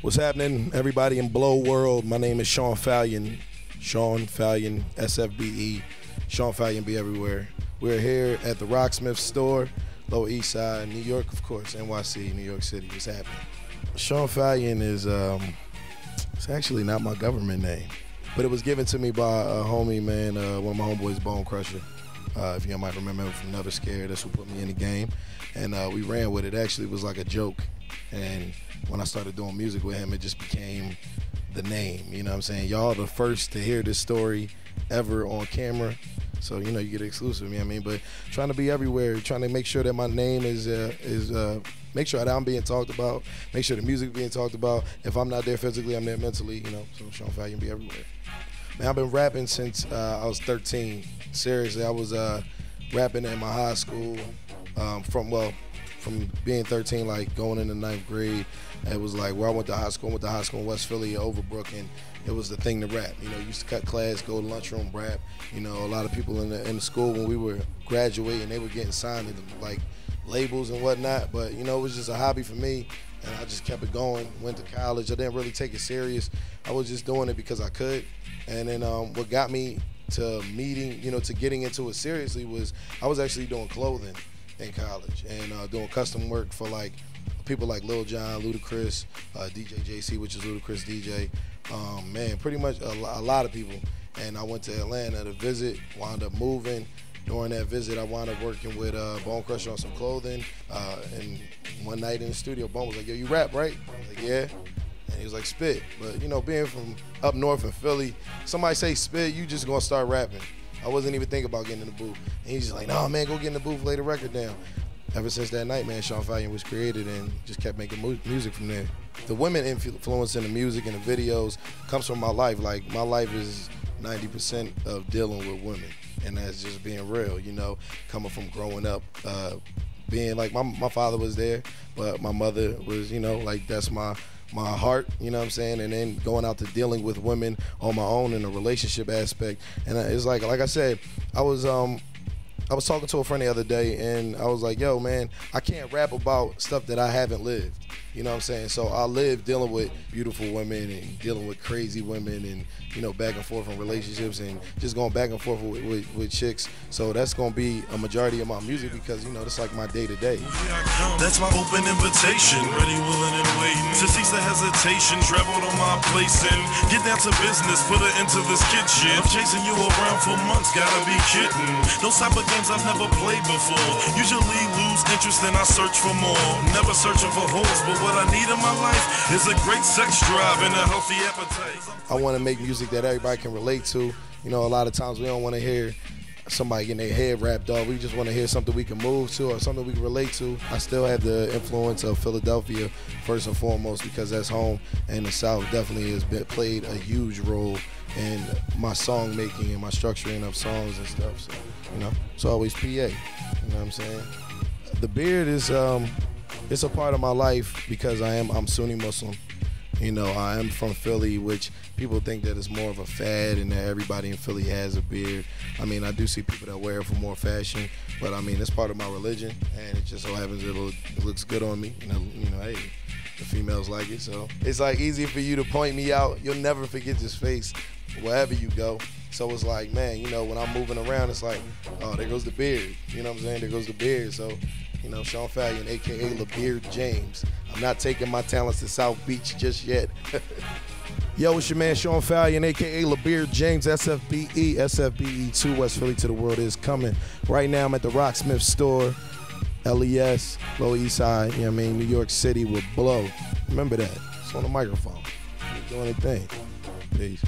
What's happening, everybody in Blow World? My name is Sean Falyon. Sean Falyon, SFBE. Sean Falyon be everywhere. We're here at the Rocksmith store, Lower East Side, New York, of course, NYC, New York City. What's happening? Sean Falyon is, it's actually not my government name, but it was given to me by a homie, man, one of my homeboys, Bone Crusher. If you might remember him from Never Scared, that's who put me in the game. And we ran with it. Actually, it was like a joke. And when I started doing music with him, it just became the name. You know what I'm saying? Y'all the first to hear this story ever on camera. So, you know, you get exclusive, you know what I mean? But trying to be everywhere, trying to make sure that my name is make sure that I'm being talked about, make sure the music being talked about. If I'm not there physically, I'm there mentally, you know. So Sean Falyon be everywhere. Man, I've been rapping since I was 13. Seriously, I was rapping in my high school from being 13, like going into 9th grade. It was like where I went to high school. I went to high school in West Philly, Overbrook, and it was the thing to rap. You know, used to cut class, go to lunchroom, rap. You know, a lot of people in the school when we were graduating, they were getting signed to like labels and whatnot. But you know, it was just a hobby for me, and I just kept it going. Went to college. I didn't really take it serious. I was just doing it because I could. And then what got me to getting into it seriously was I was actually doing clothing in college and doing custom work for like people like Lil Jon, Ludacris, DJ JC, which is Ludacris DJ, man, pretty much a lot of people. And I went to Atlanta to visit, wound up moving. During that visit, I wound up working with Bone Crusher on some clothing. And one night in the studio, Bone was like, "Yo, you rap, right?" I was like, "Yeah." And he was like, "Spit." But you know, being from up north in Philly, somebody say spit, you just gonna start rapping. I wasn't even thinking about getting in the booth. And he's just like, "No, man, go get in the booth, lay the record down." Ever since that night, man, Sean Falyon was created and just kept making music from there. The women influence in the music and the videos comes from my life. Like, my life is 90% of dealing with women. And that's just being real, you know, coming from growing up, being like, my father was there, but my mother was, you know, like, that's my heart, you know what I'm saying? And then going out to dealing with women on my own in a relationship aspect. And it's like I said, I was talking to a friend the other day, and I was like, "Yo, man, I can't rap about stuff that I haven't lived." You know what I'm saying? So I live dealing with beautiful women and dealing with crazy women and, you know, back and forth in relationships and just going back and forth with chicks. So that's going to be a majority of my music because, you know, that's like my day-to-day. That's my open invitation, ready, willing, and waiting to cease the hesitation, travel to my place and get down to business, put her into this kitchen. I'm chasing you around for months, gotta be kidding. Those type of games I've never played before. Usually lose interest and I search for more. Never searching for holes, but what I need in my life is a great sex drive and a healthy appetite. I want to make music that everybody can relate to. You know, a lot of times we don't want to hear somebody getting their head wrapped up. We just want to hear something we can move to or something we can relate to. I still have the influence of Philadelphia first and foremost because that's home, and the South definitely has played a huge role in my song making and my structuring of songs and stuff. So, you know, it's always PA. You know what I'm saying? The beard is it's a part of my life because I'm Sunni Muslim. You know, I am from Philly, which people think that it's more of a fad and that everybody in Philly has a beard. I mean, I do see people that wear it for more fashion, but I mean, it's part of my religion, and it just so happens it looks good on me. You know, hey, the females like it, so it's like easy for you to point me out. You'll never forget this face wherever you go. So it's like, man, you know, when I'm moving around, it's like, oh, there goes the beard. You know what I'm saying? There goes the beard. So, you know, Sean Falyon, a.k.a. LeBeard James. I'm not taking my talents to South Beach just yet. Yo, it's your man Sean Falyon, a.k.a. LeBeard James, SFBE 2, West Philly to the world is coming. Right now I'm at the Rocksmith store, LES, Lower East Side, you know what I mean, New York City with Blow. Remember that. It's on the microphone. You're doing a thing. Peace.